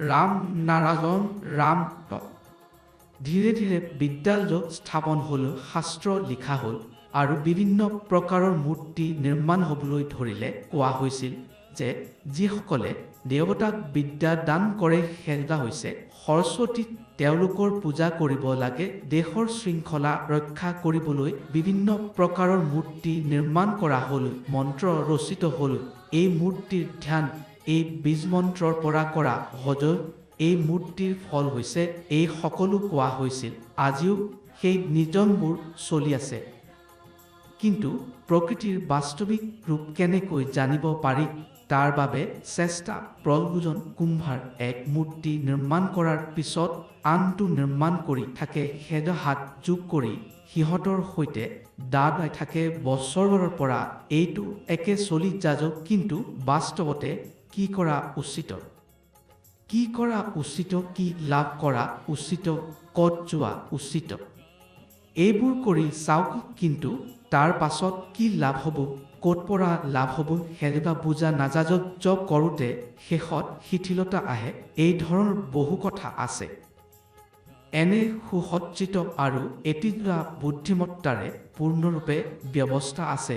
ৰাম নাৰায়ণ ৰাম। ধীৰে ধীৰে বিদ্যালয় স্থাপন হ'ল, শাস্ত্ৰ লিখা হ'ল আৰু বিভিন্ন প্ৰকাৰৰ মূৰ্তি নিৰ্মাণ হ'বলৈ ধৰিলে। কোৱা হৈছিল যে যিসকলে দেৱতাক বিদ্যা দান কৰে সেয়া হৈছে সৰস্বতী, তেওঁলোকৰ পূজা কৰিব লাগে। দেশৰ শৃংখলা ৰক্ষা কৰিবলৈ বিভিন্ন প্ৰকাৰৰ মূৰ্তি নিৰ্মাণ কৰা হ'ল, মন্ত্ৰ ৰচিত হ'ল। এই মূৰ্তিৰ ধ্যান এই বীজ মন্ত্ৰৰ পৰা কৰা হজৰ এই মূৰ্তিৰ ফল হৈছে এই সকলো। কোৱা হৈছিল আজিও সেই নিয়মবোৰ চলি আছে। কিন্তু প্ৰকৃতিৰ বাস্তৱিক ৰূপ কেনেকৈ জানিব পাৰি তাৰ বাবে চেষ্টা। প্ৰয়োজন কুম্ভাৰ এক মূৰ্তি নিৰ্মাণ কৰাৰ পিছত আনটো নিৰ্মাণ কৰি থাকে, সেয়া হাত যোগ কৰি সিহঁতৰ সৈতে দাদাই থাকে বছৰৰ পৰা। এইটো একে চলি যাজক, কিন্তু বাস্তৱতে কি কৰা উচিত, কি কৰা উচিত, কি লাভ কৰা উচিত, ক'ত যোৱা উচিত, এইবোৰ কৰি চাওক। কিন্তু তাৰ পাছত কি লাভ হ'ব, ক'ত পৰা লাভ হ'ব সেয়া বুজা নাযাজক। জব কৰোঁতে শেষত শিথিলতা আহে। এই ধৰণৰ বহু কথা আছে। এনে সুসজ্জিত আৰু এটিয়া বুদ্ধিমত্তাৰে পূৰ্ণৰূপে ব্যৱস্থা আছে।